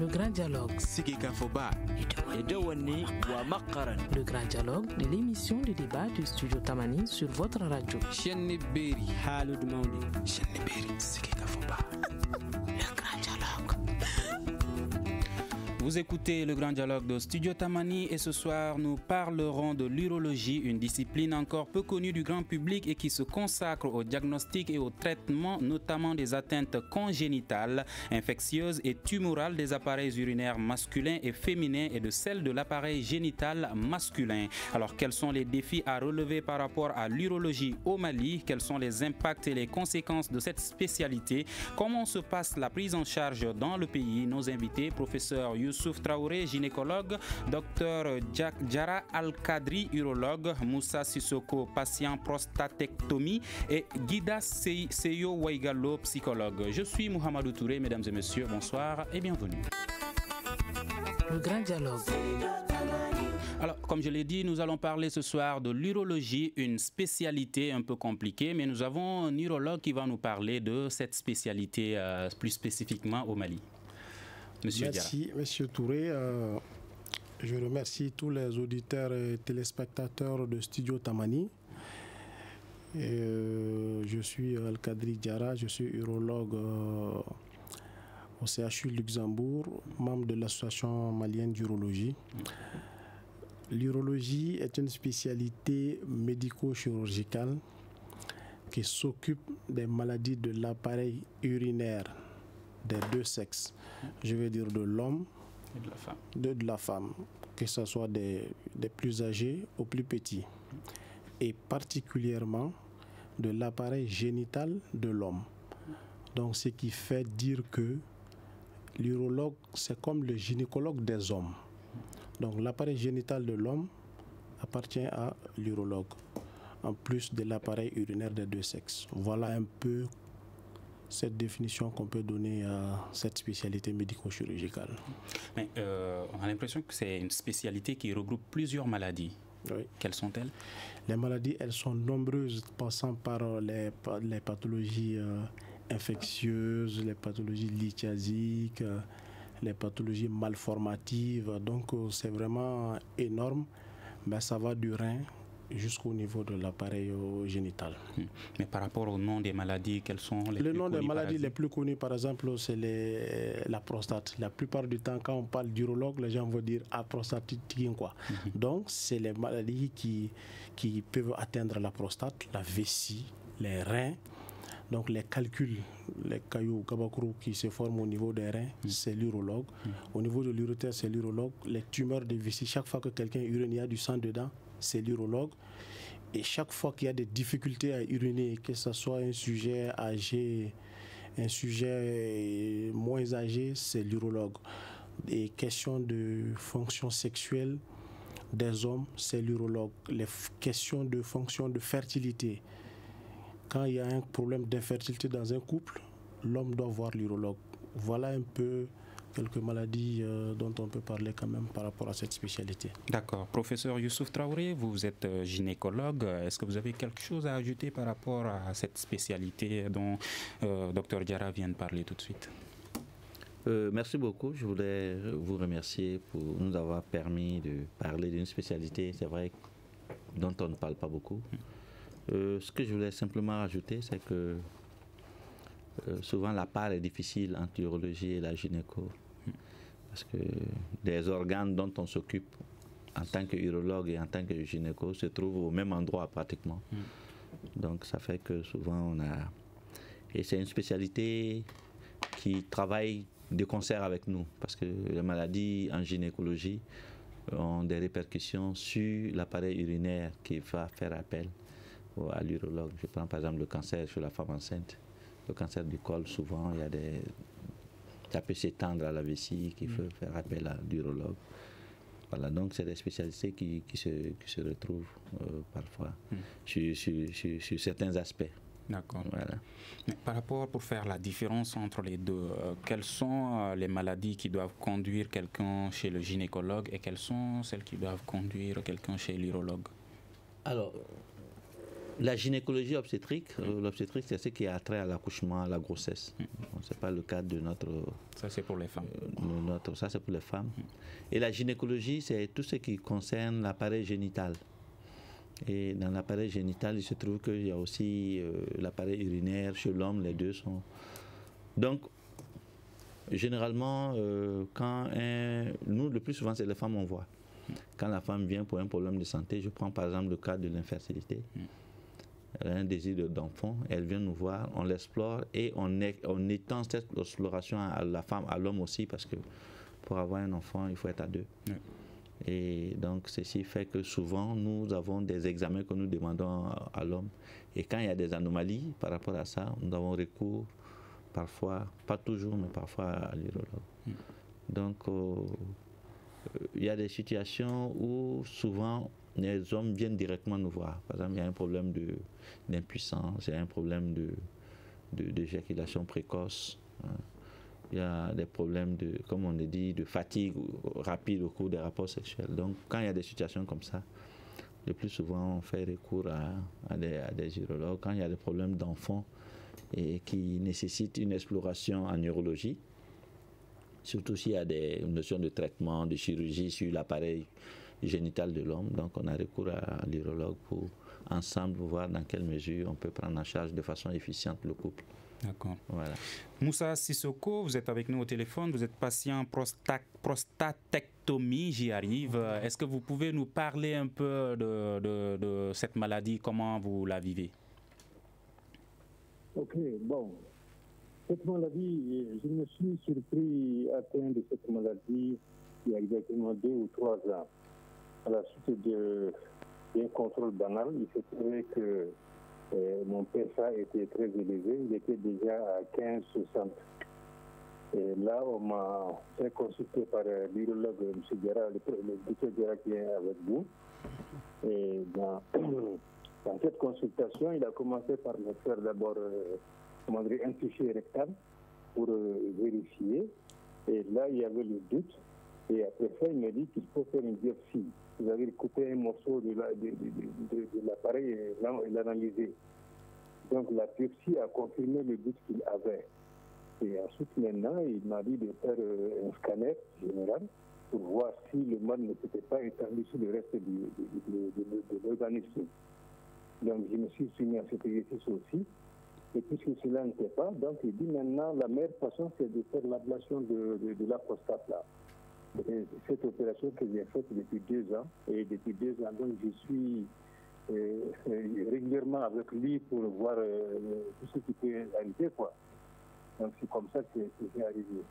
Le grand dialogue. Le grand dialogue de l'émission de débat du studio Tamani sur votre radio. Le grand dialogue. Vous écoutez le grand dialogue de Studio Tamani et ce soir nous parlerons de l'urologie, une discipline encore peu connue du grand public et qui se consacre au diagnostic et au traitement notamment des atteintes congénitales, infectieuses et tumorales des appareils urinaires masculins et féminins et de celles de l'appareil génital masculin. Alors quels sont les défis à relever par rapport à l'urologie au Mali? Quels sont les impacts et les conséquences de cette spécialité? Comment se passe la prise en charge dans le pays? Nos invités, professeur Youssouf Traoré, gynécologue, Dr Diarra Al-Kadri, urologue, Moussa Sissoko, patient prostatectomie et Guida Seyo Waigalo, psychologue. Je suis Mohamedou Touré, mesdames et messieurs, bonsoir et bienvenue. Le grand dialogue. Alors, comme je l'ai dit, nous allons parler ce soir de l'urologie, une spécialité un peu compliquée, mais nous avons un urologue qui va nous parler de cette spécialité plus spécifiquement au Mali. Monsieur Merci, Monsieur Touré. Je remercie tous les auditeurs et téléspectateurs de Studio Tamani. Je suis Al-Kadri Diarra, je suis urologue au CHU Luxembourg, membre de l'association malienne d'urologie. L'urologie est une spécialité médico-chirurgicale qui s'occupe des maladies de l'appareil urinaire des deux sexes, je veux dire de l'homme et de la femme. De la femme, que ce soit des plus âgés aux plus petits, et particulièrement de l'appareil génital de l'homme. Donc ce qui fait dire que l'urologue, c'est comme le gynécologue des hommes. Donc l'appareil génital de l'homme appartient à l'urologue, en plus de l'appareil urinaire des deux sexes. Voilà un peu cette définition qu'on peut donner à cette spécialité médico-chirurgicale. Mais on a l'impression que c'est une spécialité qui regroupe plusieurs maladies. Oui. Quelles sont-elles? Les maladies, elles sont nombreuses, passant par les pathologies infectieuses, les pathologies lithiasiques, les pathologies malformatives. Donc c'est vraiment énorme, mais ça va du rein jusqu'au niveau de l'appareil génital. Mais par rapport au nom des maladies, quels sont les Le plus nom connus des maladies les plus connues, par exemple, c'est la prostate. La plupart du temps, quand on parle d'urologue, les gens vont dire prostatite, quoi. Donc, c'est les maladies qui peuvent atteindre la prostate, la vessie, les reins. Donc, les calculs, les cailloux, kabakourou qui se forment au niveau des reins, c'est l'urologue. Au niveau de l'urètre, c'est l'urologue. Les tumeurs de vessie, chaque fois que quelqu'un urine, il y a du sang dedans, c'est l'urologue. Et chaque fois qu'il y a des difficultés à uriner, que ce soit un sujet âgé, un sujet moins âgé, c'est l'urologue. Les questions de fonction sexuelle des hommes, c'est l'urologue. Les questions de fonction de fertilité. Quand il y a un problème d'infertilité dans un couple, l'homme doit voir l'urologue. Voilà un peu quelques maladies dont on peut parler quand même par rapport à cette spécialité. D'accord. Professeur Youssouf Traoré, vous êtes gynécologue. Est-ce que vous avez quelque chose à ajouter par rapport à cette spécialité dont Dr Diarra vient de parler tout de suite? Merci beaucoup. Je voulais vous remercier pour nous avoir permis de parler d'une spécialité, c'est vrai, dont on ne parle pas beaucoup. Ce que je voulais simplement rajouter, c'est que souvent la part est difficile entre l'urologie et la gynéco. Parce que des organes dont on s'occupe en tant qu'urologue et en tant que gynéco se trouvent au même endroit pratiquement. Donc ça fait que souvent on a... Et c'est une spécialité qui travaille de concert avec nous. Parce que les maladies en gynécologie ont des répercussions sur l'appareil urinaire qui va faire appel à l'urologue. Je prends par exemple le cancer chez la femme enceinte. Le cancer du col, souvent, il y a des... ça peut s'étendre à la vessie, qui peut faire appel à l'urologue. Voilà, donc c'est des spécialités qui se retrouvent parfois sur certains aspects. D'accord. Voilà. Par rapport, pour faire la différence entre les deux, quelles sont les maladies qui doivent conduire quelqu'un chez le gynécologue et quelles sont celles qui doivent conduire quelqu'un chez l'urologue? Alors, La gynécologie obstétrique, l'obstétrique, c'est ce qui a trait à l'accouchement, à la grossesse. Ce n'est pas le cas de notre... Ça, c'est pour les femmes. Ça, c'est pour les femmes. Et la gynécologie, c'est tout ce qui concerne l'appareil génital. Et dans l'appareil génital, il se trouve qu'il y a aussi l'appareil urinaire. Chez l'homme, les deux sont... Donc, généralement, nous, le plus souvent, c'est les femmes on voit. Quand la femme vient pour un problème de santé, je prends par exemple le cas de l'infertilité. Elle a un désir d'enfant, elle vient nous voir, on l'explore et on étend cette exploration à la femme, à l'homme aussi, parce que pour avoir un enfant, il faut être à deux. Et donc, ceci fait que souvent, nous avons des examens que nous demandons à l'homme. Et quand il y a des anomalies par rapport à ça, nous avons recours parfois, pas toujours, mais parfois à l'urologue. Donc, il y a des situations où souvent les hommes viennent directement nous voir. Par exemple, il y a un problème d'impuissance, il y a un problème d'éjaculation précoce. Il y a des problèmes comme on a dit, de fatigue rapide au cours des rapports sexuels. Donc, quand il y a des situations comme ça, le plus souvent, on fait recours à des urologues. Quand il y a des problèmes d'enfants et qui nécessitent une exploration en urologie, surtout s'il y a des notions de traitement, de chirurgie sur l'appareil génital de l'homme. Donc, on a recours à l'urologue pour ensemble voir dans quelle mesure on peut prendre en charge de façon efficiente le couple. D'accord. Voilà. Moussa Sissoko, vous êtes avec nous au téléphone, vous êtes patient prostatectomie, j'y arrive. Est-ce que vous pouvez nous parler un peu de cette maladie, comment vous la vivez? Ok, bon. Cette maladie, je me suis surpris atteint de cette maladie il y a exactement 2 ou 3 ans. À la suite d'un contrôle banal, il s'est trouvé que mon PSA était très élevé, il était déjà à 15,60. Et là, on m'a fait consulter par l'urologue, M. Diarra, le docteur Diarra qui est avec vous. Et dans cette consultation, il a commencé par me faire d'abord un fichier rectal pour vérifier. Et là, il y avait le doute. Et après ça, il m'a dit qu'il faut faire une biopsie. Vous avez coupé un morceau de l'appareil et l'analyser. Donc la biopsie a confirmé le doute qu'il avait. Et ensuite, maintenant, il m'a dit de faire un scanner général pour voir si le mal ne s'était pas étendu sur le reste de l'organisme. Donc je me suis soumis à cet exercice aussi. Et puisque cela n'était pas, donc il dit maintenant la meilleure façon c'est de faire l'ablation de la prostate là. Et cette opération que j'ai faite depuis 2 ans, et depuis 2 ans, donc je suis régulièrement avec lui pour voir tout ce qui peut arriver, quoi. Donc c'est comme ça que c'est arrivé.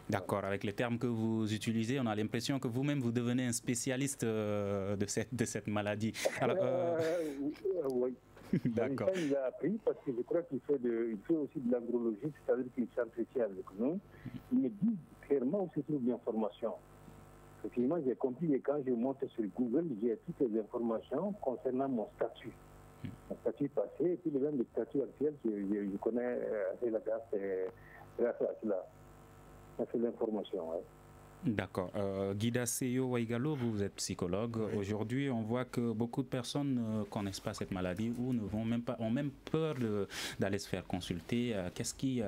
D'accord, avec les termes que vous utilisez, on a l'impression que vous-même vous devenez un spécialiste de cette maladie. Alors, oui. D'accord. Il a appris parce que je crois qu'il fait aussi de l'andrologie, c'est-à-dire qu'il s'entretient avec nous. Il me dit clairement où se trouve l'information. Effectivement, j'ai compris que quand je monte sur Google, j'ai toutes les informations concernant mon statut. Mon statut passé, et puis même le statut actuel, je connais assez la grâce à cela. Ça, c'est l'information. Ouais. D'accord. Guida Seyo Waigalo, vous êtes psychologue. Aujourd'hui, on voit que beaucoup de personnes ne connaissent pas cette maladie ou ont même peur d'aller se faire consulter. Qu'est-ce qui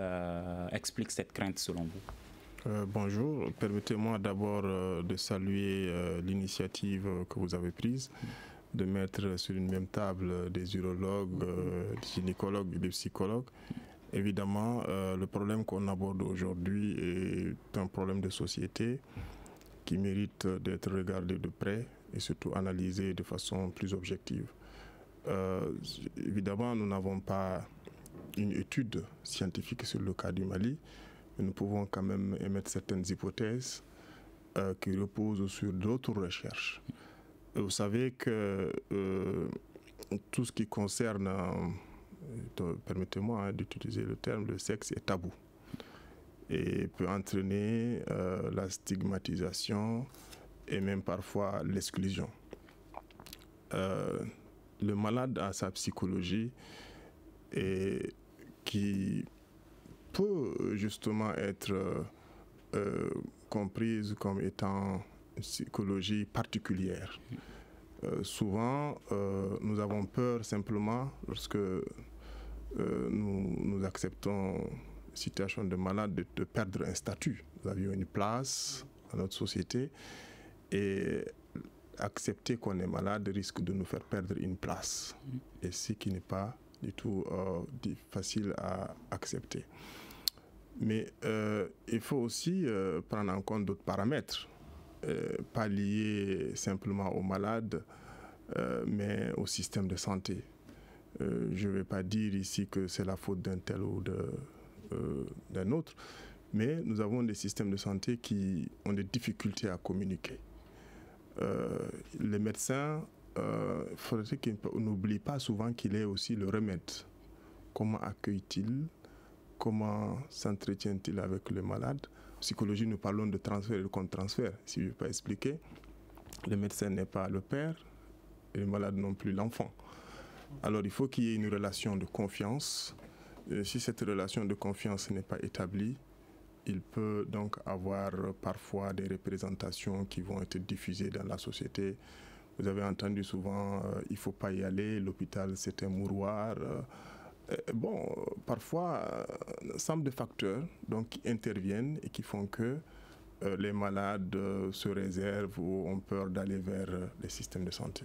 explique cette crainte selon vous? Bonjour. Permettez-moi d'abord de saluer l'initiative que vous avez prise de mettre sur une même table des urologues, des gynécologues et des psychologues. Évidemment, le problème qu'on aborde aujourd'hui est un problème de société qui mérite d'être regardé de près et surtout analysé de façon plus objective. Évidemment, nous n'avons pas une étude scientifique sur le cas du Mali, mais nous pouvons quand même émettre certaines hypothèses qui reposent sur d'autres recherches. Vous savez que tout ce qui concerne... permettez-moi d'utiliser le terme, le sexe est tabou et peut entraîner la stigmatisation et même parfois l'exclusion. Le malade a sa psychologie et qui peut justement être comprise comme étant une psychologie particulière. Souvent, nous avons peur simplement lorsque nous acceptons une situation de malade de perdre un statut. Nous avions une place dans notre société et accepter qu'on est malade risque de nous faire perdre une place. Et ce qui n'est pas du tout facile à accepter. Mais il faut aussi prendre en compte d'autres paramètres, pas liés simplement aux malades, mais au système de santé. Je ne vais pas dire ici que c'est la faute d'un tel ou d'un autre, mais nous avons des systèmes de santé qui ont des difficultés à communiquer. Les médecins, il faudrait qu'on n'oublie pas souvent qu'il est aussi le remède. Comment accueille-t-il? Comment s'entretient-il avec le malade? En psychologie, nous parlons de transfert et de contre-transfert. Si je ne vais pas expliquer, le médecin n'est pas le père et le malade non plus l'enfant. Alors il faut qu'il y ait une relation de confiance. Si cette relation de confiance n'est pas établie, il peut donc avoir parfois des représentations qui vont être diffusées dans la société. Vous avez entendu souvent, il ne faut pas y aller, l'hôpital c'est un mouroir. Parfois, ensemble de facteurs donc, qui interviennent et qui font que les malades se réservent ou ont peur d'aller vers les systèmes de santé.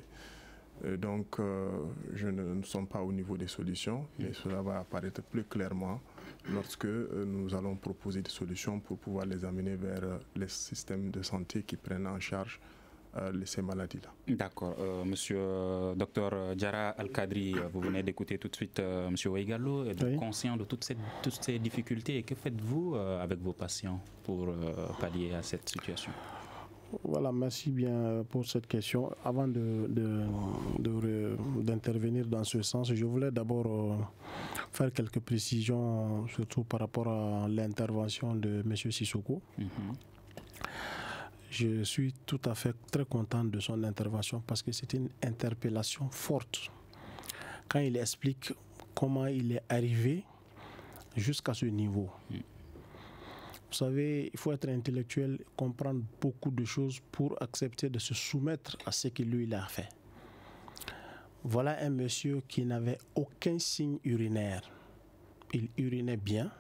Donc, nous ne sommes pas au niveau des solutions, mais cela va apparaître plus clairement lorsque nous allons proposer des solutions pour pouvoir les amener vers les systèmes de santé qui prennent en charge ces maladies-là. D'accord. Monsieur Dr Diarra Al-Kadri, vous venez d'écouter tout de suite Monsieur Oueghalo, Oui. Conscient de toutes ces difficultés. Que faites-vous avec vos patients pour pallier à cette situation? Voilà, merci bien pour cette question. Avant d'intervenir dans ce sens, je voulais d'abord faire quelques précisions, surtout par rapport à l'intervention de M. Sissoko. Je suis tout à fait très content de son intervention parce que c'est une interpellation forte. Quand il explique comment il est arrivé jusqu'à ce niveau. Vous savez, il faut être intellectuel, comprendre beaucoup de choses pour accepter de se soumettre à ce que lui il a fait. Voilà un monsieur qui n'avait aucun signe urinaire. Il urinait bien,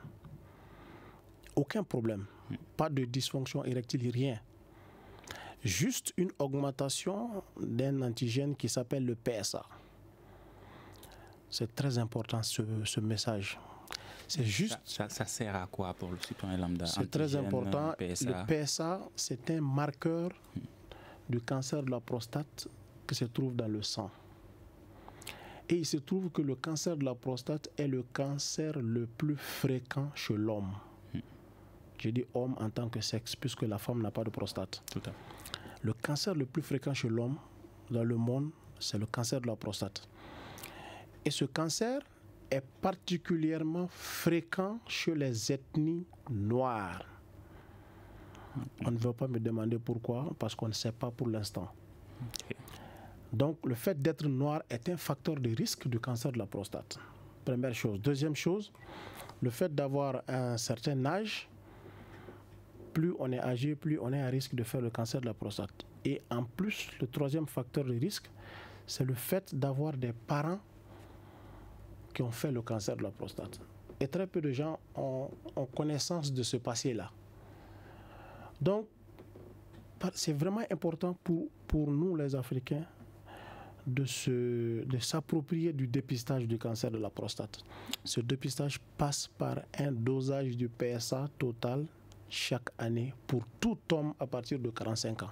aucun problème, pas de dysfonction érectile, rien. Juste une augmentation d'un antigène qui s'appelle le PSA. C'est très important ce message. C'est juste. Ça sert à quoi pour le citoyen lambda? C'est très important. PSA. Le PSA, c'est un marqueur du cancer de la prostate qui se trouve dans le sang. Et il se trouve que le cancer de la prostate est le cancer le plus fréquent chez l'homme. Je dis homme en tant que sexe, puisque la femme n'a pas de prostate. Tout à fait. Le cancer le plus fréquent chez l'homme dans le monde, c'est le cancer de la prostate. Et ce cancer est particulièrement fréquent chez les ethnies noires. On ne veut pas me demander pourquoi, parce qu'on ne sait pas pour l'instant. Okay. Donc, le fait d'être noir est un facteur de risque du cancer de la prostate. Première chose. Deuxième chose, le fait d'avoir un certain âge, plus on est âgé, plus on est à risque de faire le cancer de la prostate. Et en plus, le troisième facteur de risque, c'est le fait d'avoir des parents qui ont fait le cancer de la prostate. Et très peu de gens ont connaissance de ce passé-là. Donc, c'est vraiment important pour nous, les Africains, de s'approprier du dépistage du cancer de la prostate. Ce dépistage passe par un dosage du PSA total chaque année pour tout homme à partir de 45 ans.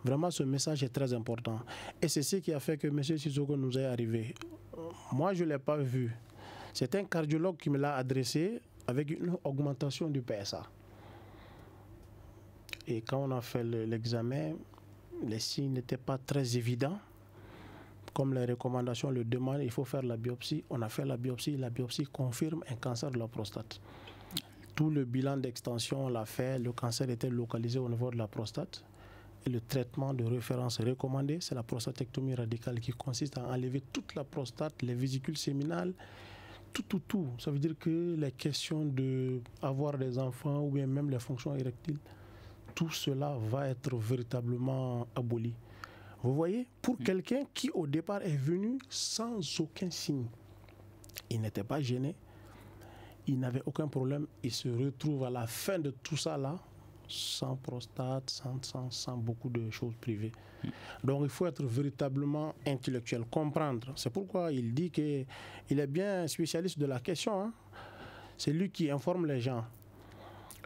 Vraiment, ce message est très important. Et c'est ce qui a fait que M. Sissoko nous est arrivé. Moi, je ne l'ai pas vu. C'est un cardiologue qui me l'a adressé avec une augmentation du PSA. Et quand on a fait l'examen, les signes n'étaient pas très évidents. Comme les recommandations le demandent, il faut faire la biopsie. On a fait la biopsie confirme un cancer de la prostate. Tout le bilan d'extension, on l'a fait. Le cancer était localisé au niveau de la prostate. Et le traitement de référence recommandé, c'est la prostatectomie radicale qui consiste à enlever toute la prostate, les vésicules séminales, tout. Ça veut dire que les questions d'avoir des enfants ou bien même les fonctions érectiles, tout cela va être véritablement aboli. Vous voyez, pour quelqu'un qui au départ est venu sans aucun signe, il n'était pas gêné, il n'avait aucun problème, il se retrouve à la fin de tout ça là, sans prostate, sans beaucoup de choses privées. Donc il faut être véritablement intellectuel, comprendre. C'est pourquoi il dit qu'il est bien spécialiste de la question. Hein. C'est lui qui informe les gens.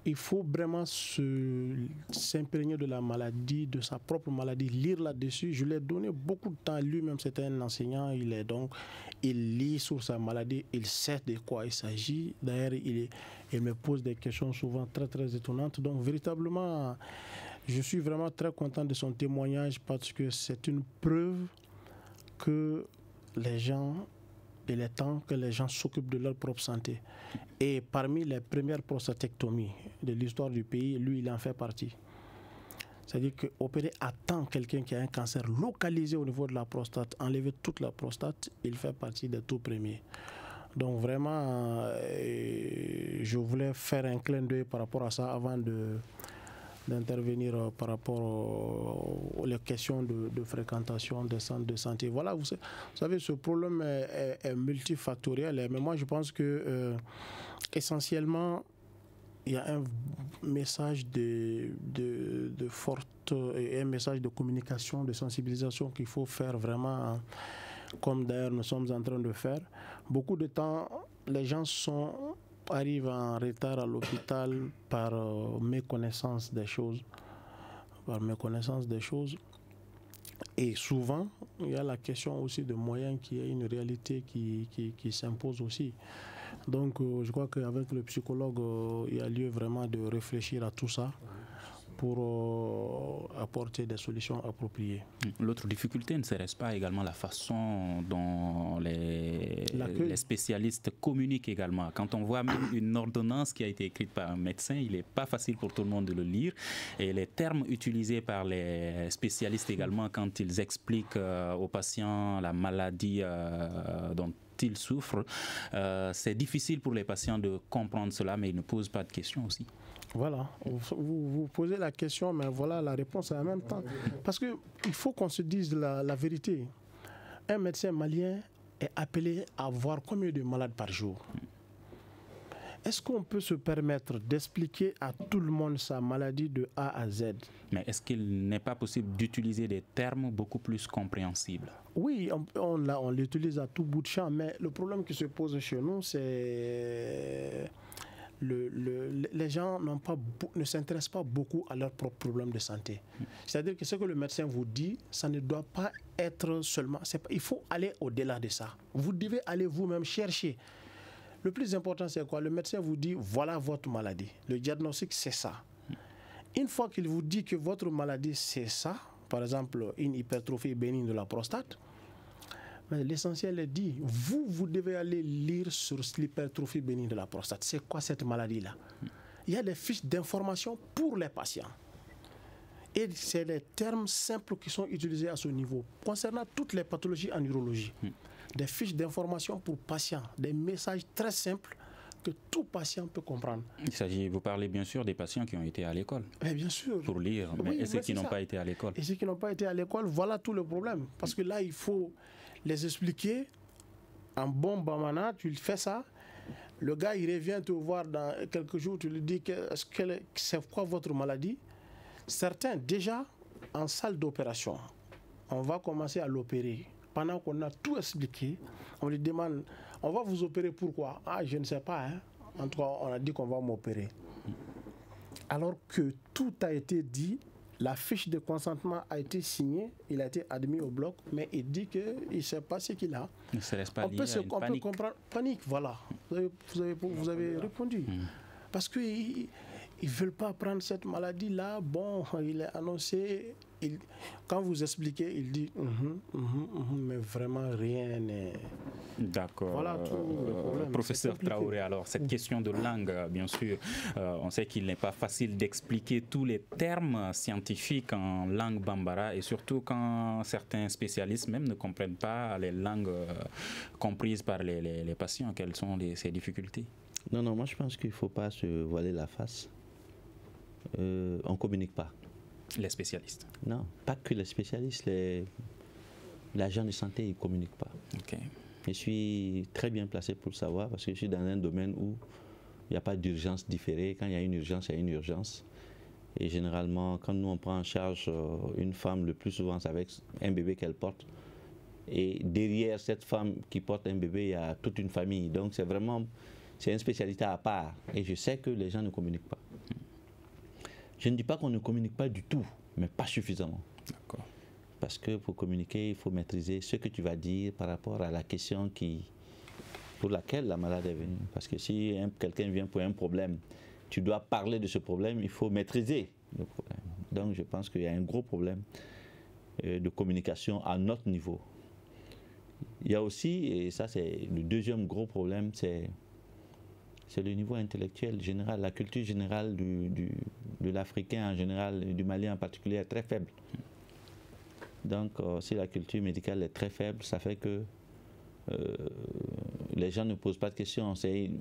Il faut vraiment s'imprégner de la maladie, de sa propre maladie, lire là-dessus. Je lui ai donné beaucoup de temps. Lui-même, c'était un enseignant. Il lit sur sa maladie, il sait de quoi il s'agit. D'ailleurs, il me pose des questions souvent très, très étonnantes. Donc, véritablement, je suis vraiment très content de son témoignage parce que c'est une preuve que les gens... Il est temps que les gens s'occupent de leur propre santé. Et parmi les premières prostatectomies de l'histoire du pays, lui, il en fait partie. C'est-à-dire qu'opérer à temps quelqu'un qui a un cancer localisé au niveau de la prostate, enlever toute la prostate, il fait partie des tout premiers. Donc vraiment, je voulais faire un clin d'œil par rapport à ça avant d'intervenir par rapport aux questions de fréquentation des centres de santé. Voilà, vous savez, ce problème est multifactoriel, mais moi je pense que essentiellement, il y a un message de un message de communication, de sensibilisation qu'il faut faire vraiment, comme d'ailleurs nous sommes en train de faire. Beaucoup de temps, les gens arrivent en retard à l'hôpital par méconnaissance des choses. Et souvent, il y a la question aussi de moyens qui est une réalité qui s'impose aussi. Donc, je crois qu'avec le psychologue, il y a lieu vraiment de réfléchir à tout ça pour apporter des solutions appropriées. L'autre difficulté ne serait-ce pas également la façon dont les spécialistes communiquent également. Quand on voit même une ordonnance qui a été écrite par un médecin, il n'est pas facile pour tout le monde de le lire. Et les termes utilisés par les spécialistes également quand ils expliquent aux patients la maladie dont ils souffrent, c'est difficile pour les patients de comprendre cela, mais ils ne posent pas de questions aussi. Voilà, vous posez la question, mais voilà la réponse en même temps. Parce qu'il faut qu'on se dise la vérité. Un médecin malien est appelé à voir combien de malades par jour? Est-ce qu'on peut se permettre d'expliquer à tout le monde sa maladie de A à Z? Mais est-ce qu'il n'est pas possible d'utiliser des termes beaucoup plus compréhensibles? Oui, on l'utilise à tout bout de champ, mais le problème qui se pose chez nous, c'est... les gens ne s'intéressent pas beaucoup à leurs propres problèmes de santé. C'est-à-dire que ce que le médecin vous dit, ça ne doit pas être seulement... il faut aller au-delà de ça. Vous devez aller vous-même chercher. Le plus important, c'est quoi? Le médecin vous dit, voilà votre maladie. Le diagnostic, c'est ça. Une fois qu'il vous dit que votre maladie, c'est ça, par exemple, une hypertrophie bénigne de la prostate, mais l'essentiel est dit, vous devez aller lire sur l'hypertrophie bénigne de la prostate. C'est quoi cette maladie-là? Il y a des fiches d'information pour les patients. Et c'est les termes simples qui sont utilisés à ce niveau. Concernant toutes les pathologies en urologie, des fiches d'information pour patients, des messages très simples que tout patient peut comprendre. Vous parlez bien sûr des patients qui ont été à l'école. Mais bien sûr. Pour lire, mais et ceux qui n'ont pas été à l'école. Et ceux qui n'ont pas été à l'école, voilà tout le problème. Parce que là, il faut les expliquer en bon bamana, tu fais ça. Le gars, il revient te voir dans quelques jours, tu lui dis c'est quoi votre maladie? Certains, déjà, en salle d'opération, on va commencer à l'opérer. Pendant qu'on a tout expliqué, on lui demande, on va vous opérer pourquoi? Ah, je ne sais pas. Hein. En tout cas, on a dit qu'on va m'opérer. Alors que tout a été dit, la fiche de consentement a été signée, il a été admis au bloc, mais il dit qu'il ne sait pas ce qu'il a. Il ne se laisse pas on peut comprendre. Panique, voilà. Vous avez répondu. Parce qu'ils ne veulent pas prendre cette maladie-là. Bon, il est annoncé. Quand vous expliquez, il dit mais vraiment rien n'est... D'accord. Voilà tout le problème. Professeur Traoré, alors cette question de langue, bien sûr, on sait qu'il n'est pas facile d'expliquer tous les termes scientifiques en langue bambara et surtout quand certains spécialistes même ne comprennent pas les langues comprises par les patients. Quelles sont ces difficultés? Non, moi je pense qu'il ne faut pas se voiler la face. On ne communique pas. Les spécialistes? Non, pas que les spécialistes. L'agent de santé, il ne communique pas. Okay. Je suis très bien placé pour le savoir parce que je suis dans un domaine où il n'y a pas d'urgence différée. Quand il y a une urgence, il y a une urgence. Et généralement, quand nous on prend en charge une femme, le plus souvent c'est avec un bébé qu'elle porte. Et derrière cette femme qui porte un bébé, il y a toute une famille. Donc c'est une spécialité à part. Et je sais que les gens ne communiquent pas. Je ne dis pas qu'on ne communique pas du tout, mais pas suffisamment. D'accord. Parce que pour communiquer, il faut maîtriser ce que tu vas dire par rapport à la question pour laquelle la malade est venue. Parce que si quelqu'un vient pour un problème, tu dois parler de ce problème, il faut maîtriser le problème. Donc je pense qu'il y a un gros problème de communication à notre niveau. Il y a aussi, et ça c'est le deuxième gros problème, c'est le niveau intellectuel général. La culture générale de l'Africain en général, et du Malien en particulier, est très faible. Donc si la culture médicale est très faible, ça fait que les gens ne posent pas de questions.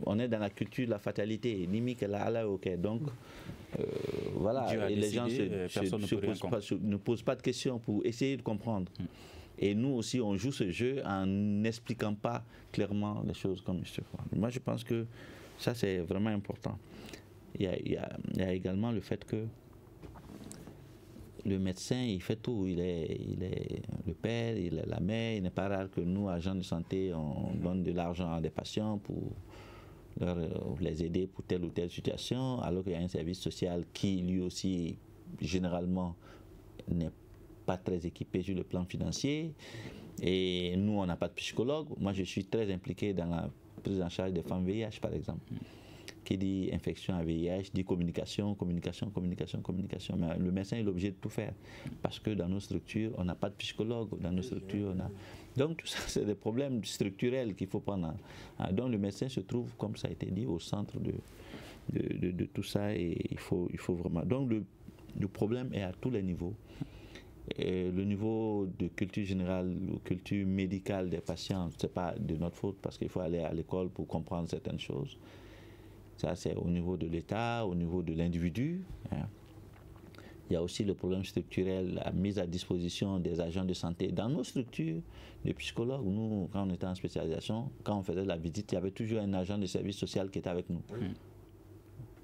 On est dans la culture de la fatalité. Limite, ok. Donc, voilà. Et les gens ne posent pas de questions pour essayer de comprendre. Et nous aussi, on joue ce jeu en n'expliquant pas clairement les choses comme il se faut. Moi, je pense que ça, c'est vraiment important. Il y a également le fait que le médecin, il fait tout. Il est le père, il est la mère. Il n'est pas rare que nous, agents de santé, on donne de l'argent à des patients pour les aider pour telle ou telle situation, alors qu'il y a un service social qui, lui aussi, généralement, n'est pas très équipé sur le plan financier. Et nous, on n'a pas de psychologue. Moi, je suis très impliqué dans la prise en charge des femmes VIH, par exemple. Qui dit infection à VIH, dit communication. Mais le médecin est obligé de tout faire. Parce que dans nos structures, on n'a pas de psychologue. Dans nos structures, on a... Donc, tout ça, c'est des problèmes structurels qu'il faut prendre. Donc, le médecin se trouve, comme ça a été dit, au centre de tout ça. Et il faut vraiment... Donc, le problème est à tous les niveaux. Et le niveau de culture générale ou culture médicale des patients, ce n'est pas de notre faute parce qu'il faut aller à l'école pour comprendre certaines choses. Ça, c'est au niveau de l'État, au niveau de l'individu. Il y a aussi le problème structurel, la mise à disposition des agents de santé. Dans nos structures de psychologues, nous, quand on était en spécialisation, quand on faisait la visite, il y avait toujours un agent de service social qui était avec nous.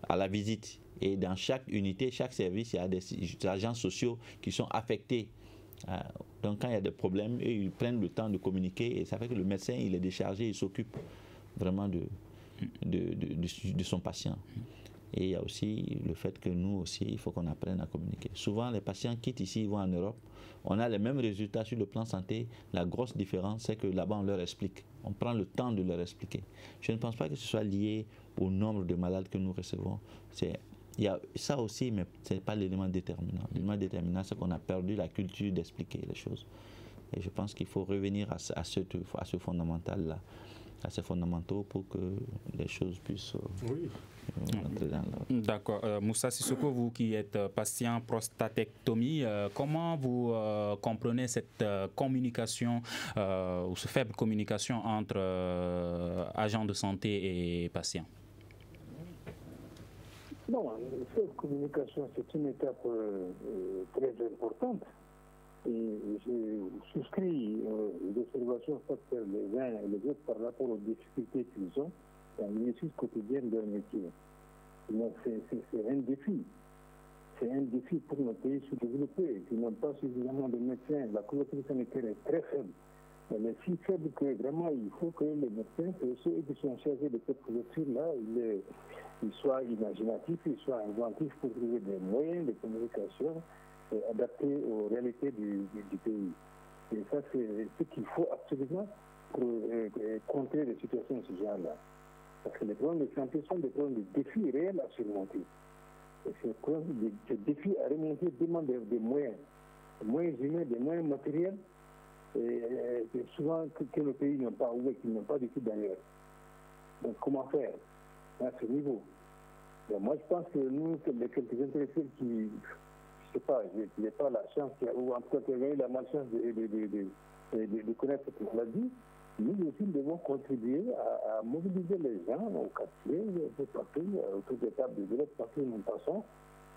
À la visite. Et dans chaque unité, chaque service, il y a des agents sociaux qui sont affectés. Donc quand il y a des problèmes, eux, ils prennent le temps de communiquer et ça fait que le médecin, il est déchargé, il s'occupe vraiment de son patient. Et il y a aussi le fait que nous aussi, il faut qu'on apprenne à communiquer. Souvent, les patients quittent ici, ils vont en Europe. On a les mêmes résultats sur le plan santé. La grosse différence, c'est que là-bas, on leur explique. On prend le temps de leur expliquer. Je ne pense pas que ce soit lié au nombre de malades que nous recevons. Il y a ça aussi, mais ce n'est pas l'élément déterminant. L'élément déterminant, c'est qu'on a perdu la culture d'expliquer les choses. Et je pense qu'il faut revenir à ce fondamental-là, à ces fondamentaux pour que les choses puissent entrer dans l'ordre. D'accord. Moussa Sissoko, vous qui êtes patient prostatectomie, comment vous comprenez cette communication ou cette faible communication entre agents de santé et patients? Non, cette communication, c'est une étape très importante. Et je souscris aux observations faites par les uns et les autres par rapport aux difficultés qu'ils ont dans l'exercice quotidien de leur métier. C'est un défi. C'est un défi pour nos pays sous-développés qui n'ont pas suffisamment de médecins. La couverture sanitaire est très faible. Elle est si faible que vraiment il faut que les médecins, ceux qui sont chargés de cette couverture-là, ils soient imaginatifs, ils soient inventifs pour trouver des moyens de communication adaptés aux réalités du pays. Et ça, c'est ce qu'il faut absolument pour contrer les situations de ce genre-là. Parce que les problèmes de santé sont des problèmes de défis réels à surmonter. Et ces défis à remonter demandent des moyens humains, des moyens matériels, et souvent que nos pays n'ont pas, ou qu'ils n'ont pas du tout d'ailleurs. Donc comment faire à ce niveau? Donc, moi, je pense que nous, les quelques intellectuels qui, je ne sais pas, je n'ai pas la chance, ou en tout cas qui ont eu la malchance de connaître cette maladie, nous aussi devons contribuer à mobiliser les gens au quartier, partout, autour des tables de dialogue, partout où nous passons,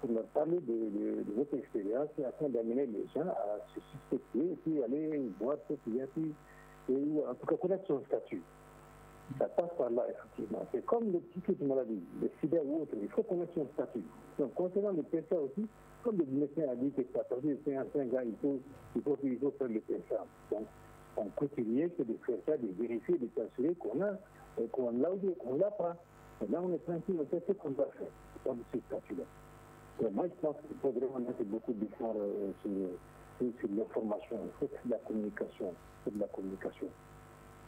pour leur parler de votre expérience afin d'amener les gens à se suspecter et puis aller voir ce qu'il y a, et en tout cas connaître son statut. Ça passe par là, effectivement. C'est comme les petites maladies, les sida ou autres, il faut connaître son statut. Donc, concernant le PSA aussi, comme le médecin a dit que à partir de 55 ans, il faut faire le PSA. Donc, on continue de faire ça, de vérifier, de s'assurer qu'on l'a ou qu'on l'a pas. Et là, on est tranquille, on sait ce qu'on va faire dans ce statut-là. Moi, je pense qu'il faut vraiment mettre beaucoup d'efforts sur l'information, il faut de la communication.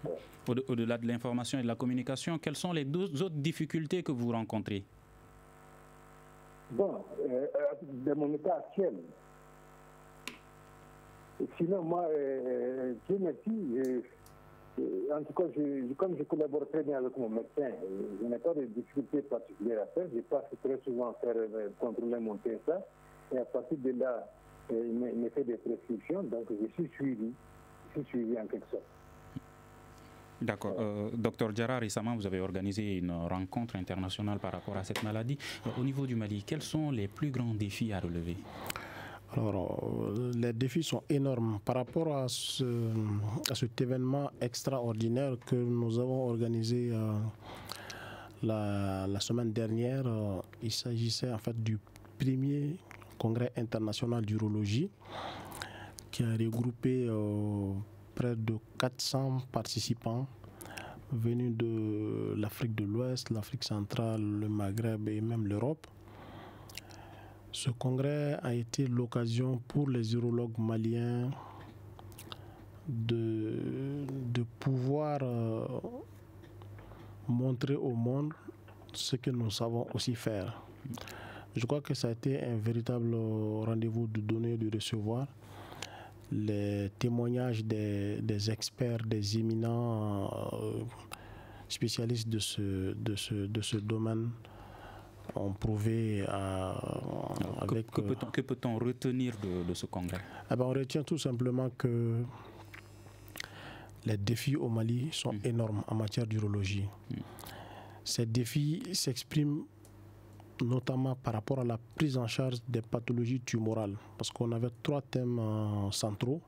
Ouais. Au-delà de l'information et de la communication, quelles sont les deux autres difficultés que vous rencontrez? Bon, dans mon état actuel, sinon moi, Dieu merci, en tout cas, comme je collabore très bien avec mon médecin, je n'ai pas de difficultés particulières à faire. Je passe très souvent faire contrôler mon PSA et à partir de là, il me fait des prescriptions, donc je suis suivi en quelque sorte. D'accord. Docteur Diarra, récemment, vous avez organisé une rencontre internationale par rapport à cette maladie. Au niveau du Mali, quels sont les plus grands défis à relever? Alors, les défis sont énormes. Par rapport à cet événement extraordinaire que nous avons organisé la semaine dernière, il s'agissait en fait du premier congrès international d'urologie qui a regroupé près de 400 participants venus de l'Afrique de l'Ouest, l'Afrique centrale, le Maghreb et même l'Europe. Ce congrès a été l'occasion pour les urologues maliens de pouvoir montrer au monde ce que nous savons aussi faire. Je crois que ça a été un véritable rendez-vous de donner et de recevoir. Les témoignages des experts, des éminents spécialistes de ce domaine ont prouvé Que peut-on retenir de ce congrès? On retient tout simplement que les défis au Mali sont énormes en matière d'urologie. Ces défis s'expriment notamment par rapport à la prise en charge des pathologies tumorales, parce qu'on avait 3 thèmes centraux.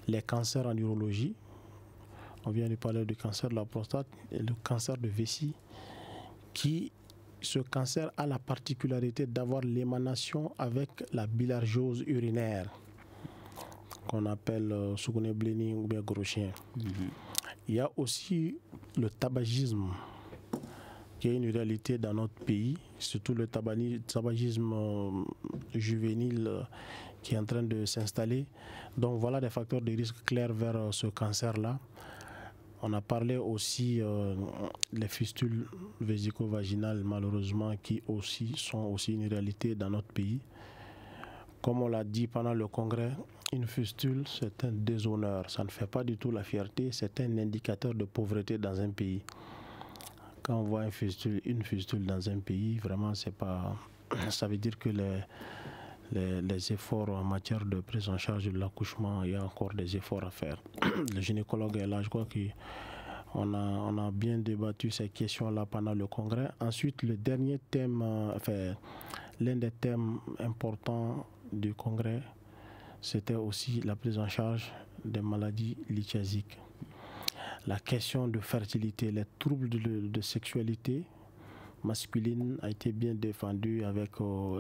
Les cancers en urologie, on vient de parler du cancer de la prostate et le cancer de vessie, ce cancer a la particularité d'avoir l'émanation avec la bilharziose urinaire, qu'on appelle Sougoune-Bléni ou bien gros chien. Il y a aussi le tabagisme, qui est une réalité dans notre pays, surtout le tabagisme juvénile qui est en train de s'installer. Donc voilà des facteurs de risque clairs vers ce cancer-là. On a parlé aussi des fistules vésico-vaginales, malheureusement, qui sont aussi une réalité dans notre pays. Comme on l'a dit pendant le congrès, une fistule, c'est un déshonneur. Ça ne fait pas du tout la fierté, c'est un indicateur de pauvreté dans un pays. Quand on voit une fistule dans un pays, vraiment, ça veut dire que les efforts en matière de prise en charge de l'accouchement, il y a encore des efforts à faire. Le gynécologue est là, je crois qu'on a bien débattu ces questions-là pendant le congrès. Ensuite, le dernier thème, l'un des thèmes importants du congrès, c'était aussi la prise en charge des maladies lithiasiques. La question de fertilité, les troubles de sexualité masculine a été bien défendue avec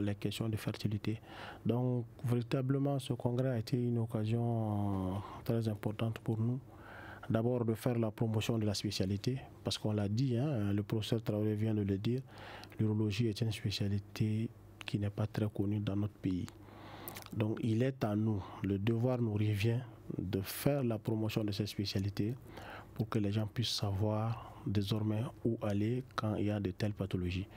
les questions de fertilité. Donc, véritablement, ce congrès a été une occasion très importante pour nous. D'abord, de faire la promotion de la spécialité, parce qu'on l'a dit, le professeur Traoré vient de le dire, l'urologie est une spécialité qui n'est pas très connue dans notre pays. Donc, il est à nous, le devoir nous revient de faire la promotion de cette spécialité pour que les gens puissent savoir désormais où aller quand il y a de telles pathologies.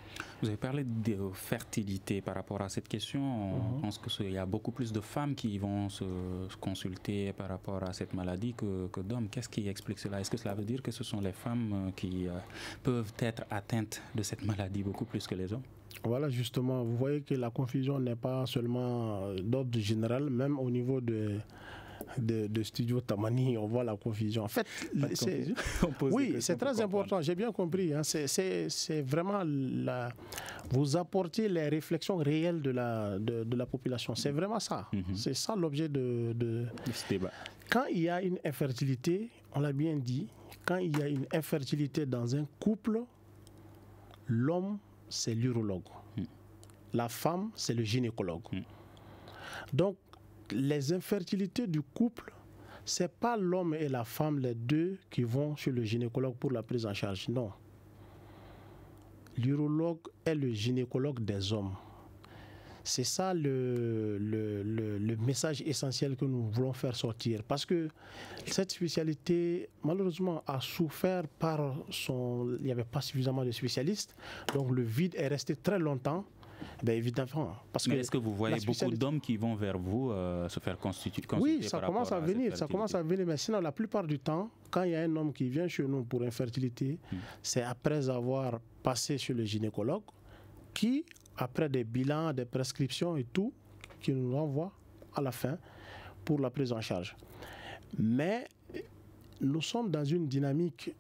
Vous avez parlé de fertilité par rapport à cette question. On pense qu'il y a beaucoup plus de femmes qui vont se consulter par rapport à cette maladie que d'hommes. Qu'est-ce qui explique cela? Est-ce que cela veut dire que ce sont les femmes qui peuvent être atteintes de cette maladie beaucoup plus que les hommes? Voilà, justement, vous voyez que la confusion n'est pas seulement d'ordre général, même au niveau de Studio Tamani, on voit la confusion. En fait, c'est très important, j'ai bien compris. Hein, c'est vraiment vous apportez les réflexions réelles de la population. C'est vraiment ça. C'est ça l'objet de ce débat. Quand il y a une infertilité, on l'a bien dit, quand il y a une infertilité dans un couple, l'homme, c'est l'urologue. La femme, c'est le gynécologue. Donc, les infertilités du couple, ce n'est pas l'homme et la femme, les deux, qui vont chez le gynécologue pour la prise en charge. Non. L'urologue est le gynécologue des hommes. C'est ça le message essentiel que nous voulons faire sortir. Parce que cette spécialité, malheureusement, a souffert par il n'y avait pas suffisamment de spécialistes. Donc le vide est resté très longtemps. Ben évidemment. Mais est-ce que vous voyez beaucoup d'hommes qui vont vers vous se faire consulter? Oui, ça commence à venir. Ça commence à venir. Mais sinon, la plupart du temps, quand il y a un homme qui vient chez nous pour infertilité, c'est après avoir passé chez le gynécologue qui, après des bilans, des prescriptions et tout, qui nous renvoie à la fin pour la prise en charge. Mais nous sommes dans une dynamique.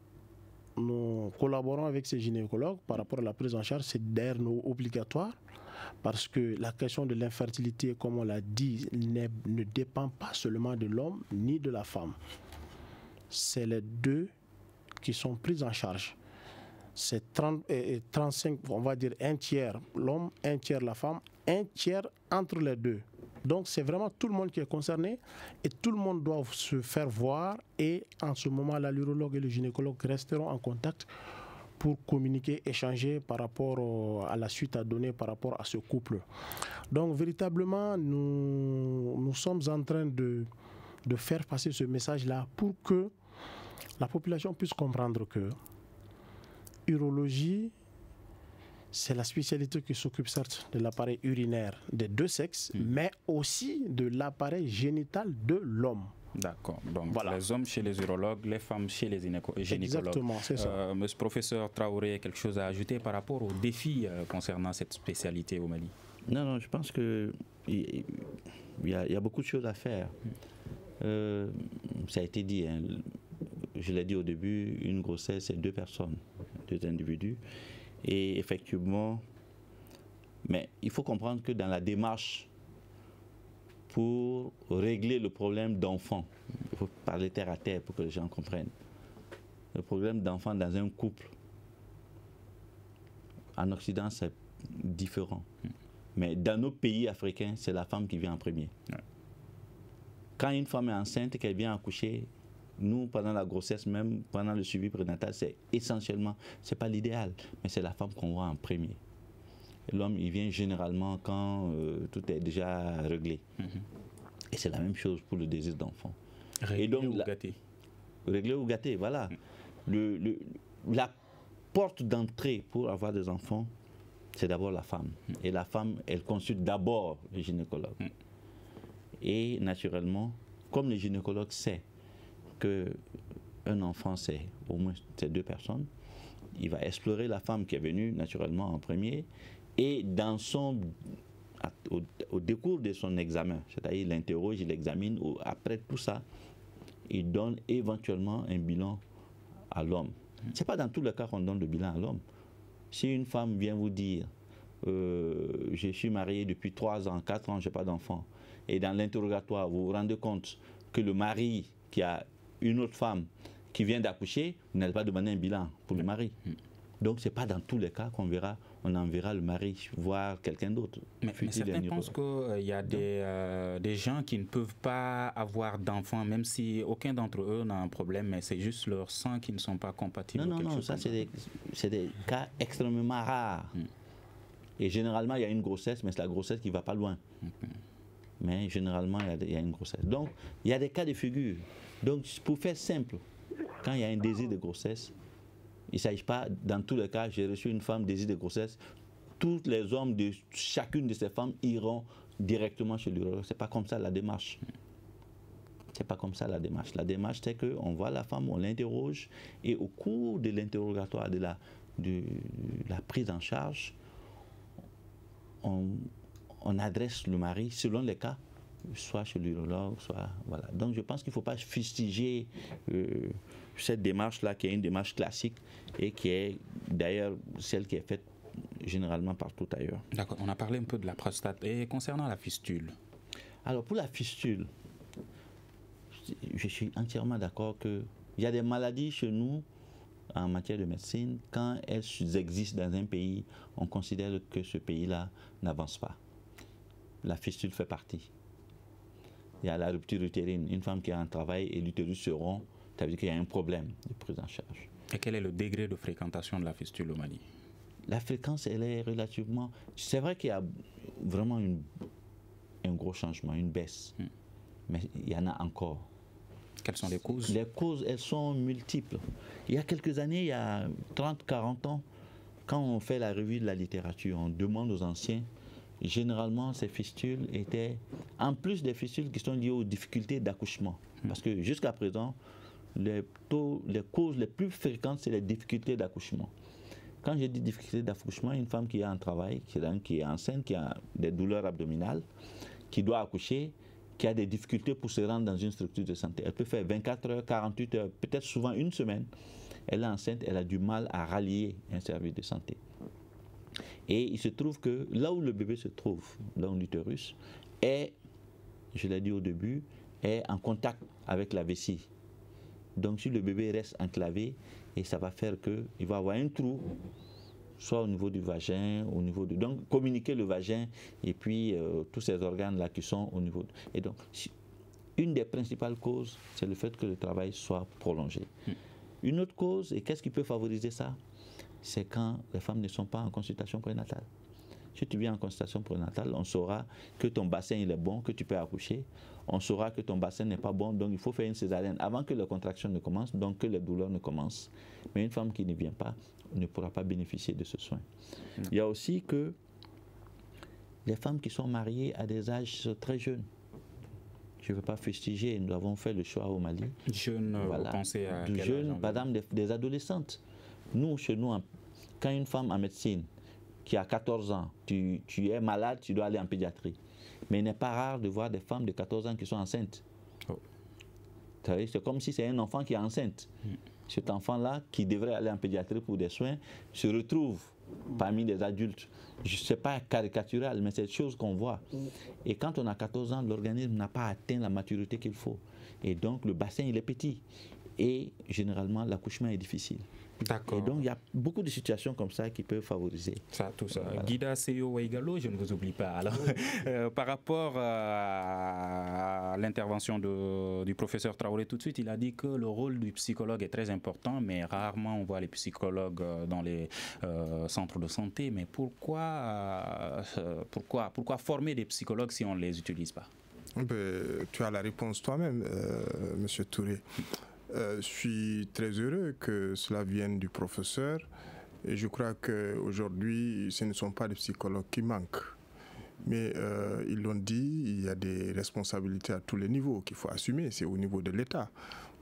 Nous collaborons avec ces gynécologues par rapport à la prise en charge. C'est d'ailleurs obligatoire parce que la question de l'infertilité, comme on l'a dit, ne dépend pas seulement de l'homme ni de la femme. C'est les deux qui sont pris en charge. C'est 35, on va dire un tiers l'homme, un tiers la femme, un tiers entre les deux. Donc c'est vraiment tout le monde qui est concerné et tout le monde doit se faire voir, et en ce moment-là, l'urologue et le gynécologue resteront en contact pour communiquer, échanger par rapport à la suite à donner par rapport à ce couple. Donc véritablement, nous sommes en train de faire passer ce message-là pour que la population puisse comprendre que urologie, c'est la spécialité qui s'occupe certes de l'appareil urinaire des deux sexes, mais aussi de l'appareil génital de l'homme. D'accord. Donc, voilà. Les hommes chez les urologues, les femmes chez les gynécologues. Exactement, c'est ça. Monsieur professeur Traoré, quelque chose à ajouter par rapport aux défis concernant cette spécialité au Mali? Non, je pense qu'il y a beaucoup de choses à faire. Ça a été dit, hein, je l'ai dit au début, une grossesse, c'est deux personnes, deux individus. Et effectivement, mais il faut comprendre que dans la démarche pour régler le problème d'enfants, il faut parler terre à terre pour que les gens comprennent. Le problème d'enfants dans un couple, en Occident, c'est différent. Mais dans nos pays africains, c'est la femme qui vient en premier. Quand une femme est enceinte et qu'elle vient accoucher, nous, pendant la grossesse, même pendant le suivi prénatal, c'est essentiellement, c'est pas l'idéal, mais c'est la femme qu'on voit en premier. L'homme, il vient généralement quand tout est déjà réglé. Et c'est la même chose pour le désir d'enfant. Réglé ou gâté. Réglé ou gâté, voilà. La porte d'entrée pour avoir des enfants, c'est d'abord la femme. Et la femme, elle consulte d'abord le gynécologue. Et naturellement, comme le gynécologue sait qu'un enfant, c'est au moins ces deux personnes, il va explorer la femme qui est venue naturellement en premier, et au décours de son examen, c'est-à-dire il l'interroge, il l'examine, après tout ça, il donne éventuellement un bilan à l'homme. Ce n'est pas dans tous les cas qu'on donne le bilan à l'homme. Si une femme vient vous dire je suis mariée depuis 3 ans, 4 ans, je n'ai pas d'enfant, et dans l'interrogatoire, vous vous rendez compte que le mari qui a une autre femme qui vient d'accoucher, vous n'allez pas demander un bilan pour le mari. Donc ce n'est pas dans tous les cas qu'on enverra le mari voir quelqu'un d'autre. Mais certains pensent qu'il y a des gens qui ne peuvent pas avoir d'enfants, même si aucun d'entre eux n'a un problème, mais c'est juste leur sang qui ne sont pas compatibles. Non, ça c'est des cas extrêmement rares. Et généralement, il y a une grossesse, mais c'est la grossesse qui ne va pas loin. Mais généralement, il y a une grossesse. Donc, il y a des cas de figure. Donc, pour faire simple, quand il y a un désir de grossesse, il ne s'agit pas, dans tous les cas, j'ai reçu une femme désir de grossesse, tous les hommes de chacune de ces femmes iront directement chez l'urologue. Ce n'est pas comme ça la démarche. C'est pas comme ça la démarche. La démarche, c'est qu'on voit la femme, on l'interroge, et au cours de l'interrogatoire, de la prise en charge, on adresse le mari, selon les cas, soit chez l'urologue, soit... Voilà. Donc je pense qu'il ne faut pas fustiger cette démarche-là, qui est une démarche classique et qui est d'ailleurs celle qui est faite généralement partout ailleurs. D'accord, on a parlé un peu de la prostate. Et concernant la fistule? Alors pour la fistule, je suis entièrement d'accord qu'il y a des maladies chez nous en matière de médecine, quand elles existent dans un pays, on considère que ce pays-là n'avance pas. La fistule fait partie. Il y a la rupture utérine. Une femme qui a un travail et l'utérus se rompt, ça veut dire qu'il y a un problème de prise en charge. Et quel est le degré de fréquentation de la fistule au Mali? La fréquence, elle est relativement... C'est vrai qu'il y a vraiment un gros changement, une baisse. Mais il y en a encore. Quelles sont les causes? Les causes, elles sont multiples. Il y a quelques années, il y a 30, 40 ans, quand on fait la revue de la littérature, on demande aux anciens, généralement ces fistules étaient, en plus des fistules qui sont liées aux difficultés d'accouchement. Parce que jusqu'à présent, les causes les plus fréquentes, c'est les difficultés d'accouchement. Quand je dis difficultés d'accouchement, une femme qui a un travail, qui est enceinte, qui a des douleurs abdominales, qui doit accoucher, qui a des difficultés pour se rendre dans une structure de santé. Elle peut faire 24 heures, 48 heures, peut-être souvent une semaine. Elle est enceinte, elle a du mal à rallier un service de santé. Et il se trouve que là où le bébé se trouve, dans l'utérus, est, je l'ai dit au début, est en contact avec la vessie. Donc si le bébé reste enclavé, et ça va faire qu'il va avoir un trou, soit au niveau du vagin, au niveau de... Donc, communiquer le vagin et puis tous ces organes-là qui sont au niveau... Et donc, une des principales causes, c'est le fait que le travail soit prolongé. Une autre cause, et qu'est-ce qui peut favoriser ça? C'est quand les femmes ne sont pas en consultation prénatale. Si tu viens en consultation prénatale, on saura que ton bassin il est bon, que tu peux accoucher. On saura que ton bassin n'est pas bon, donc il faut faire une césarienne avant que les contractions ne commencent, donc que les douleurs ne commencent. Mais une femme qui ne vient pas ne pourra pas bénéficier de ce soin. Il y a aussi que les femmes qui sont mariées à des âges très jeunes. Je ne veux pas fustiger, nous avons fait le choix au Mali. Jeunes, voilà, pensez à quel âge? Par exemple, des adolescentes. Nous, chez nous, quand une femme en médecine qui a 14 ans, tu es malade, tu dois aller en pédiatrie. Mais il n'est pas rare de voir des femmes de 14 ans qui sont enceintes. C'est comme si c'est un enfant qui est enceinte. Cet enfant-là, qui devrait aller en pédiatrie pour des soins, se retrouve parmi des adultes. Je ne sais pas caricatural, mais c'est des choses qu'on voit. Et quand on a 14 ans, l'organisme n'a pas atteint la maturité qu'il faut. Et donc, le bassin, il est petit. Et généralement, l'accouchement est difficile. D'accord. Et donc, il y a beaucoup de situations comme ça qui peuvent favoriser. Ça, tout ça. Voilà. Guida Seyo Waigalo, je ne vous oublie pas. Alors, par rapport à l'intervention du professeur Traoré tout de suite, il a dit que le rôle du psychologue est très important, mais rarement on voit les psychologues dans les centres de santé. Mais pourquoi former des psychologues si on ne les utilise pas? Tu as la réponse toi-même, Monsieur Touré. Je suis très heureux que cela vienne du professeur et je crois qu'aujourd'hui, ce ne sont pas des psychologues qui manquent. Mais ils l'ont dit, il y a des responsabilités à tous les niveaux qu'il faut assumer, c'est au niveau de l'État.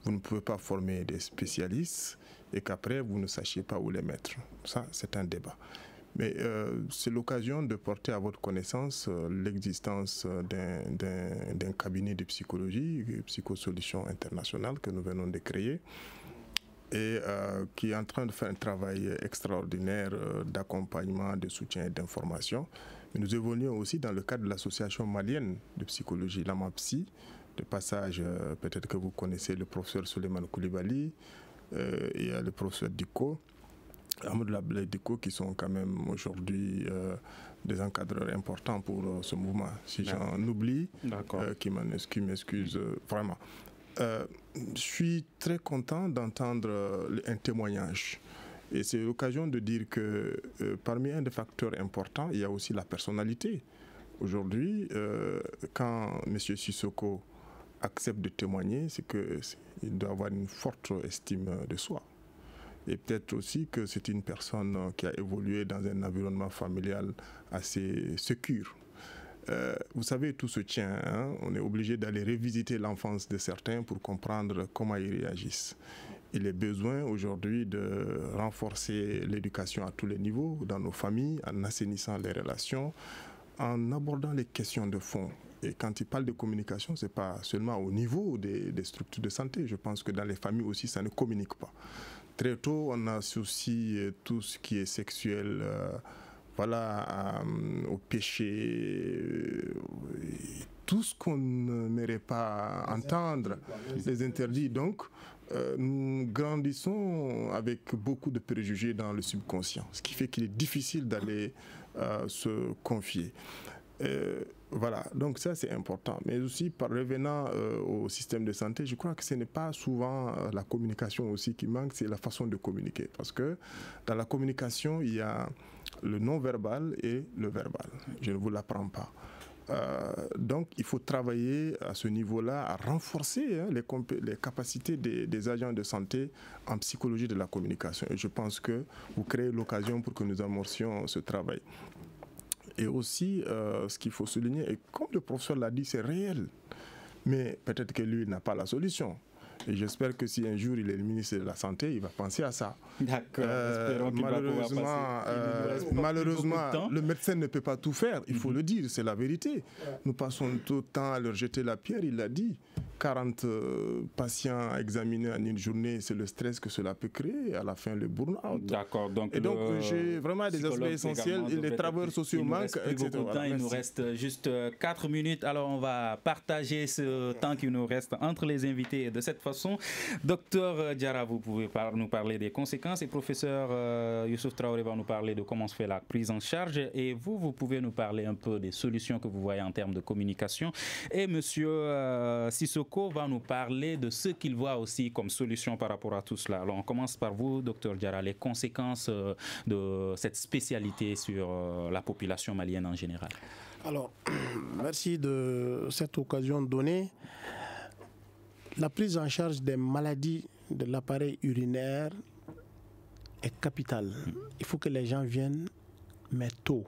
Vous ne pouvez pas former des spécialistes et qu'après, vous ne sachiez pas où les mettre. Ça, c'est un débat. Mais c'est l'occasion de porter à votre connaissance l'existence d'un cabinet de psychologie, Psychosolutions International, que nous venons de créer et qui est en train de faire un travail extraordinaire d'accompagnement, de soutien et d'information. Mais nous évoluons aussi dans le cadre de l'association malienne de psychologie, l'AMAPSI. De passage, peut-être que vous connaissez le professeur Souleymane Koulibaly et le professeur Diko. Amadou Lablaye Diko, qui sont quand même aujourd'hui des encadreurs importants pour ce mouvement. Si j'en oublie, qui m'excuse vraiment. Je suis très content d'entendre un témoignage. Et c'est l'occasion de dire que parmi un des facteurs importants, il y a aussi la personnalité. Aujourd'hui, quand M. Sissoko accepte de témoigner, c'est qu'il doit avoir une forte estime de soi. Et peut-être aussi que c'est une personne qui a évolué dans un environnement familial assez sécure. Vous savez, tout se tient. Hein? On est obligé d'aller revisiter l'enfance de certains pour comprendre comment ils réagissent. Il est besoin aujourd'hui de renforcer l'éducation à tous les niveaux, dans nos familles, en assainissant les relations, en abordant les questions de fond. Et quand il parle de communication, ce n'est pas seulement au niveau des structures de santé. Je pense que dans les familles aussi, ça ne communique pas. Très tôt, on associe tout ce qui est sexuel au péché, tout ce qu'on n'aimerait pas entendre, les interdits. Donc, nous grandissons avec beaucoup de préjugés dans le subconscient, ce qui fait qu'il est difficile d'aller se confier. Voilà, donc ça c'est important. Mais aussi, par revenant au système de santé, je crois que ce n'est pas souvent la communication aussi qui manque, c'est la façon de communiquer. Parce que dans la communication, il y a le non-verbal et le verbal. Je ne vous l'apprends pas. Donc, il faut travailler à ce niveau-là, à renforcer les capacités des agents de santé en psychologie de la communication. Et je pense que vous créez l'occasion pour que nous amorcions ce travail. Et aussi, ce qu'il faut souligner, et comme le professeur l'a dit, c'est réel. Mais peut-être que lui n'a pas la solution. Et j'espère que si un jour il est le ministre de la Santé, il va penser à ça. D'accord. Malheureusement, le médecin ne peut pas tout faire. Il faut le dire, c'est la vérité. Nous passons tout le temps à leur jeter la pierre, il l'a dit. 40 patients examinés en une journée, c'est le stress que cela peut créer, à la fin le burn-out. D'accord. Et donc j'ai vraiment des aspects essentiels, les travailleurs sociaux manquent, etc. Il nous reste juste 4 minutes, alors on va partager ce temps qui nous reste entre les invités de cette façon. Docteur Diarra, vous pouvez nous parler des conséquences et professeur Youssouf Traoré va nous parler de comment se fait la prise en charge et vous pouvez nous parler un peu des solutions que vous voyez en termes de communication et monsieur Sissoko va nous parler de ce qu'il voit aussi comme solution par rapport à tout cela. Alors on commence par vous, docteur Diarra, les conséquences de cette spécialité sur la population malienne en général. Alors, merci de cette occasion donnée. La prise en charge des maladies de l'appareil urinaire est capitale. Il faut que les gens viennent, mais tôt.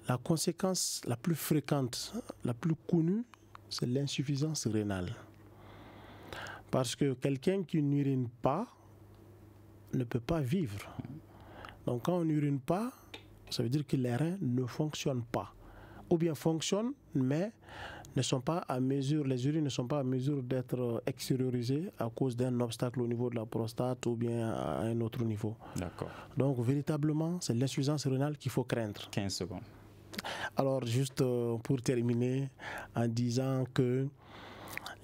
La conséquence la plus fréquente, la plus connue, c'est l'insuffisance rénale. Parce que quelqu'un qui n'urine pas ne peut pas vivre. Donc quand on n'urine pas, ça veut dire que les reins ne fonctionnent pas. Ou bien fonctionnent, mais ne sont pas à mesure, les urines ne sont pas à mesure d'être extériorisées à cause d'un obstacle au niveau de la prostate ou bien à un autre niveau. D'accord. Donc véritablement, c'est l'insuffisance rénale qu'il faut craindre. 15 secondes. Alors juste pour terminer en disant que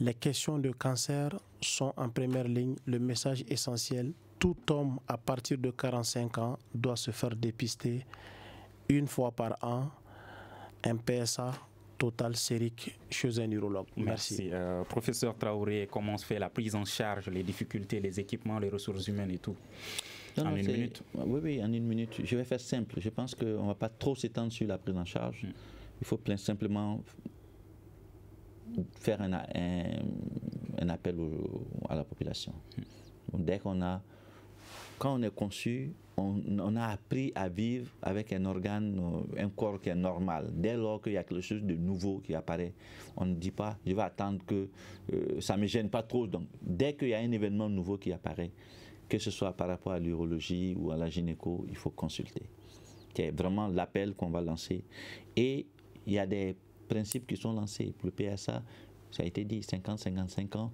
les questions de cancer sont en première ligne, le message essentiel, tout homme à partir de 45 ans doit se faire dépister une fois par an, un PSA total sérique chez un urologue. Merci. Professeur Traoré, comment se fait la prise en charge, les difficultés, les équipements, les ressources humaines et tout? En une minute. Oui, en une minute. Je vais faire simple. Je pense qu'on ne va pas trop s'étendre sur la prise en charge. Il faut simplement faire un appel à la population. Quand on est conçu, on a appris à vivre avec un organe, un corps qui est normal. Dès lors qu'il y a quelque chose de nouveau qui apparaît, on ne dit pas, je vais attendre que ça ne me gêne pas trop. Donc, dès qu'il y a un événement nouveau qui apparaît, que ce soit par rapport à l'urologie ou à la gynéco, il faut consulter. C'est vraiment l'appel qu'on va lancer. Et il y a des principes qui sont lancés. Pour le PSA, ça a été dit, 50-55 ans,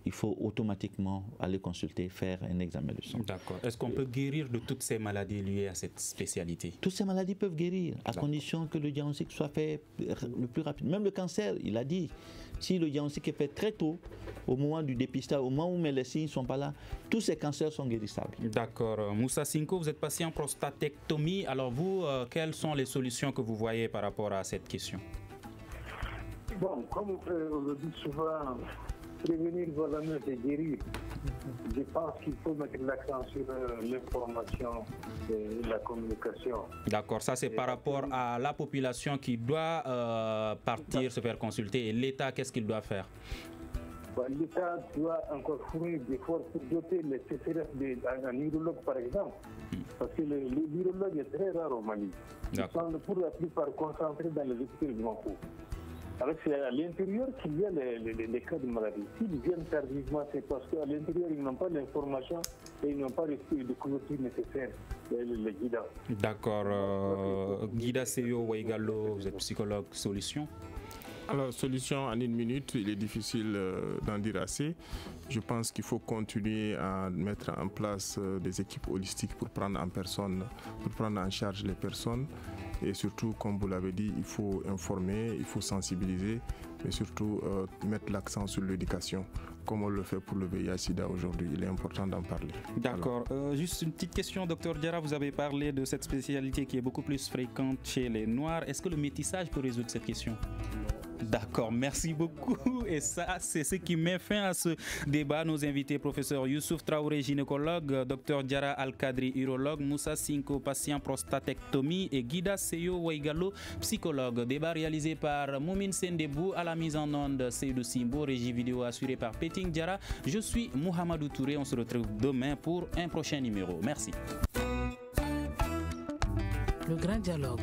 il faut automatiquement aller consulter, faire un examen de sang. D'accord. Est-ce qu'on peut guérir de toutes ces maladies liées à cette spécialité? Toutes ces maladies peuvent guérir, à condition que le diagnostic soit fait le plus rapide. Même le cancer, il a dit, si le diagnostic est fait très tôt, au moment du dépistage, au moment où les signes ne sont pas là, tous ces cancers sont guérissables. D'accord. Moussa Sinko, vous êtes patient en prostatectomie. Alors vous, quelles sont les solutions que vous voyez par rapport à cette question? Bon, comme on le dit souvent, prévenir vaut mieux que guérir. Je pense qu'il faut mettre l'accent sur l'information et la communication. D'accord, ça c'est par rapport à la population qui doit partir se faire consulter. Et l'État, qu'est-ce qu'il doit faire? L'État doit encore fournir des forces pour doter les CCRF d'un urologue, par exemple. Parce que l'urologue est très rare au Mali. Ils sont pour la plupart concentrés dans les hôpitaux de Banco. Alors c'est à l'intérieur qu'il y a les cas de maladie. S'ils viennent tardivement, c'est parce qu'à l'intérieur, ils n'ont pas l'information et ils n'ont pas de couverture nécessaire, les guidas. D'accord. Guida Seyo Waigalo, vous êtes psychologue, solution? Alors, solution en une minute, il est difficile d'en dire assez. Je pense qu'il faut continuer à mettre en place des équipes holistiques pour prendre en charge les personnes. Et surtout, comme vous l'avez dit, il faut informer, il faut sensibiliser, mais surtout mettre l'accent sur l'éducation, comme on le fait pour le VIH/SIDA aujourd'hui. Il est important d'en parler. D'accord. Juste une petite question, Dr Diarra, vous avez parlé de cette spécialité qui est beaucoup plus fréquente chez les Noirs. Est-ce que le métissage peut résoudre cette question? D'accord, merci beaucoup. Et ça, c'est ce qui met fin à ce débat. Nos invités, professeur Youssouf Traoré, gynécologue, Dr Diarra Al-Kadri, urologue, Moussa Sinko, patient prostatectomie et Guida Seyo Waigalo, psychologue. Débat réalisé par Moumine Sendebou, à la mise en onde Seydou Simbo, régie vidéo assurée par Peting Diarra. Je suis Mohamedou Touré. On se retrouve demain pour un prochain numéro. Merci. Le grand dialogue.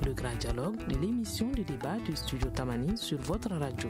Le grand dialogue de l'émission de débat du studio Tamani sur votre radio.